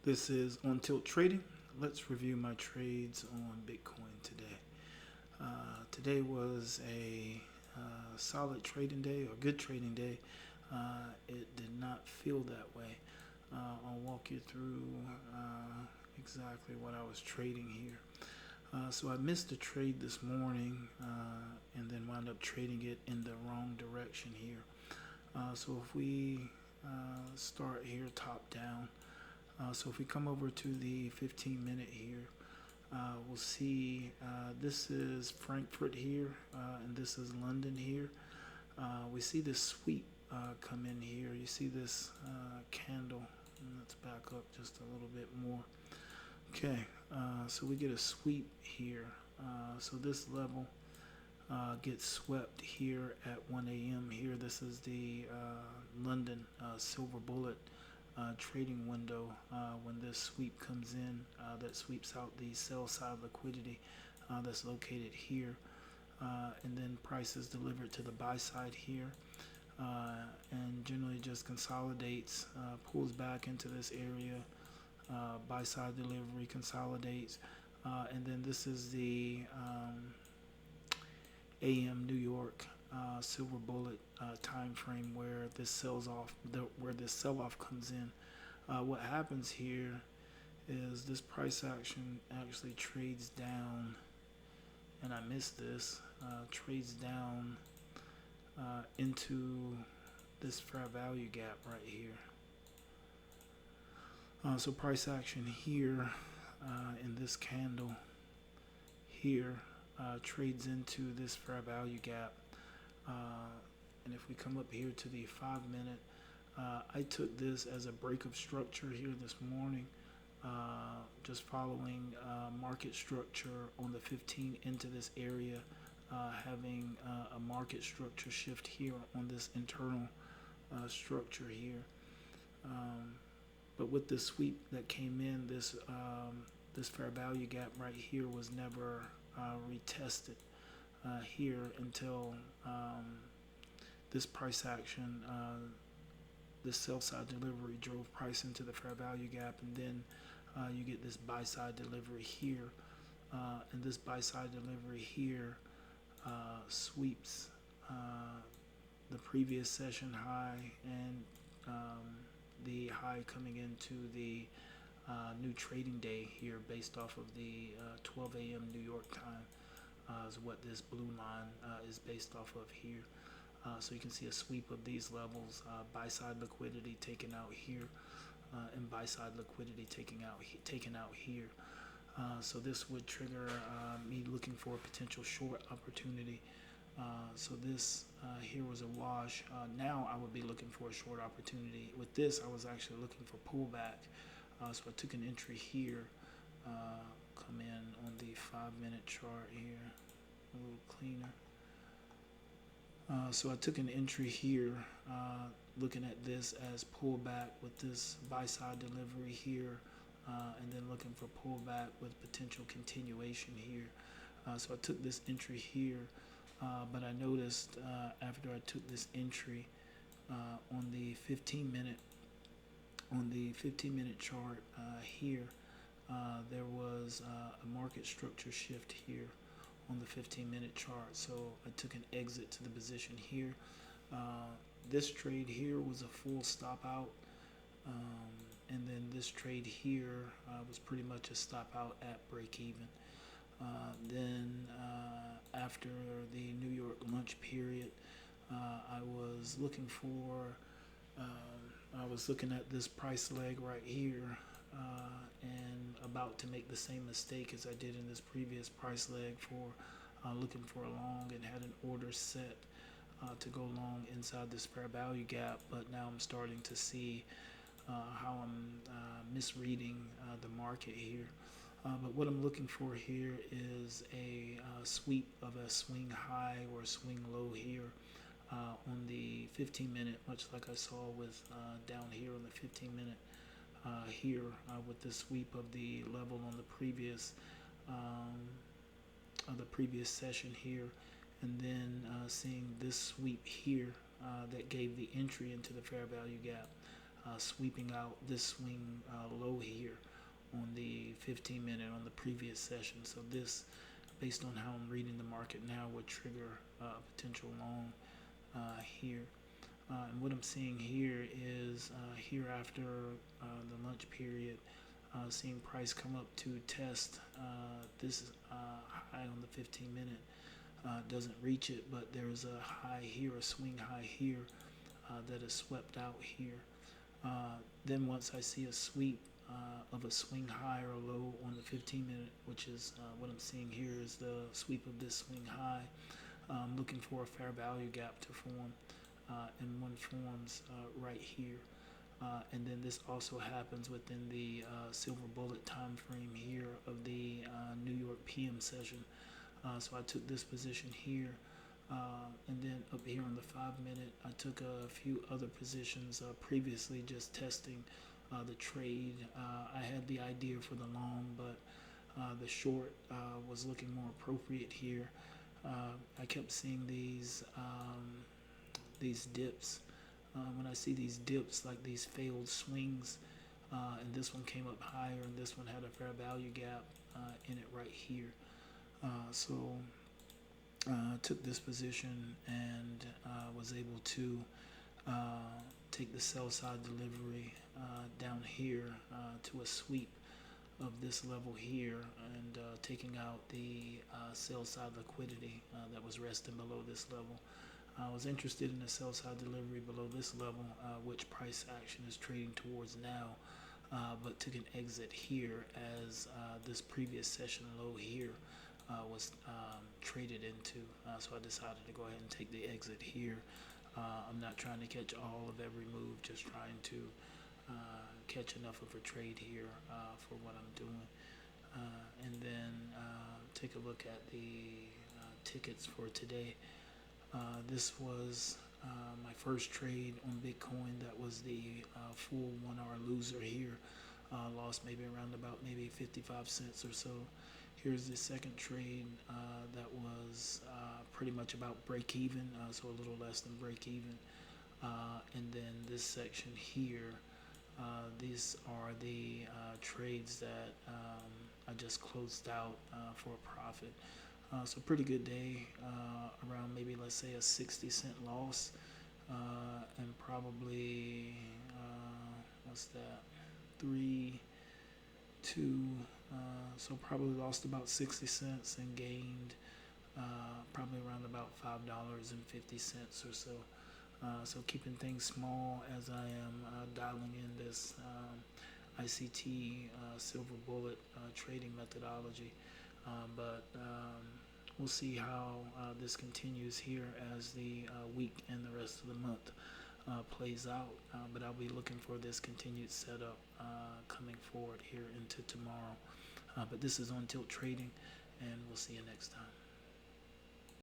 This is On Tilt Trading. Let's review my trades on Bitcoin today. Today was a solid trading day or good trading day. It did not feel that way. I'll walk you through exactly what I was trading here. So I missed a trade this morning and then wound up trading it in the wrong direction here. So if we start here top down, so if we come over to the 15-minute here, we'll see this is Frankfurt here and this is London here. We see this sweep come in here. You see this candle. Let's back up just a little bit more. Okay, so we get a sweep here. So this level gets swept here at 1 a.m. here. This is the London silver bullet trading window when this sweep comes in, that sweeps out the sell side liquidity that's located here, and then price is delivered to the buy side here, and generally just consolidates, pulls back into this area, buy side delivery consolidates, and then this is the AM New York silver bullet time frame where this sells off, where this sell-off comes in. What happens here is this price action actually trades down, and I missed this, trades down into this fair value gap right here. So price action here in this candle here trades into this fair value gap. And if we come up here to the 5-minute, I took this as a break of structure here this morning, just following market structure on the 15 into this area, having a market structure shift here on this internal structure here. But with the sweep that came in, this fair value gap right here was never retested here until this price action, this sell side delivery drove price into the fair value gap, and then you get this buy side delivery here, and this buy side delivery here sweeps the previous session high and the high coming into the new trading day here based off of the 12 a.m. New York time is what this blue line is based off of here. So you can see a sweep of these levels, buy side liquidity taken out here, and buy side liquidity taken out here. So this would trigger me looking for a potential short opportunity. So this here was a wash. Now I would be looking for a short opportunity. With this, I was actually looking for pullback. So I took an entry here. Come in on the 5-minute chart here, a little cleaner. So I took an entry here, looking at this as pullback with this buy side delivery here, and then looking for pullback with potential continuation here. So I took this entry here, but I noticed after I took this entry on the 15-minute chart here, there was a market structure shift here on the 15-minute chart. So I took an exit to the position here. This trade here was a full stop out, and then this trade here was pretty much a stop out at break even. Then after the New York lunch period, I was looking at this price leg right here, and about to make the same mistake as I did in this previous price leg for looking for a long, and had an order set to go long inside this fair value gap. But now I'm starting to see how I'm misreading the market here. But what I'm looking for here is a sweep of a swing high or a swing low here on the 15-minute, much like I saw with down here on the 15-minute here with the sweep of the level on the previous session here, and then seeing this sweep here that gave the entry into the fair value gap. sweeping out this swing low here on the 15 minute on the previous session. So this, based on how I'm reading the market now, would trigger a potential long here. And what I'm seeing here is here after the lunch period, seeing price come up to test this high on the 15 minute. Doesn't reach it, but there's a high here, a swing high here that is swept out here. Then once I see a sweep of a swing high or low on the 15 minute, which is what I'm seeing here is the sweep of this swing high. I'm looking for a fair value gap to form, and one forms right here. And then this also happens within the silver bullet time frame here of the New York PM session. So I took this position here, and then up here on the 5 minute, I took a few other positions previously, just testing the trade. I had the idea for the long, but the short was looking more appropriate here. I kept seeing these dips. When I see these dips, like these failed swings, and this one came up higher, and this one had a fair value gap in it right here. So took this position and was able to take the sell side delivery down here to a sweep of this level here, and taking out the sell side liquidity that was resting below this level. I was interested in the sell side delivery below this level, which price action is trading towards now, but took an exit here as this previous session low here was traded into. So I decided to go ahead and take the exit here. I'm not trying to catch all of every move, just trying to catch enough of a trade here for what I'm doing. And then take a look at the tickets for today. This was my first trade on Bitcoin. That was the full 1 hour loser here. Lost maybe around about maybe 55 cents or so. Here's the second trade that was pretty much about break even, so a little less than break even. And then this section here, these are the trades that I just closed out for a profit. So pretty good day, around maybe let's say a 60-cent loss, and probably, what's that, 3, 2, so probably lost about 60 cents and gained probably around about $5.50 or so. So keeping things small as I am dialing in this ICT silver bullet trading methodology. But we'll see how this continues here as the week and the rest of the month plays out. But I'll be looking for this continued setup coming forward here into tomorrow. But this is on Tilt Trading, and we'll see you next time.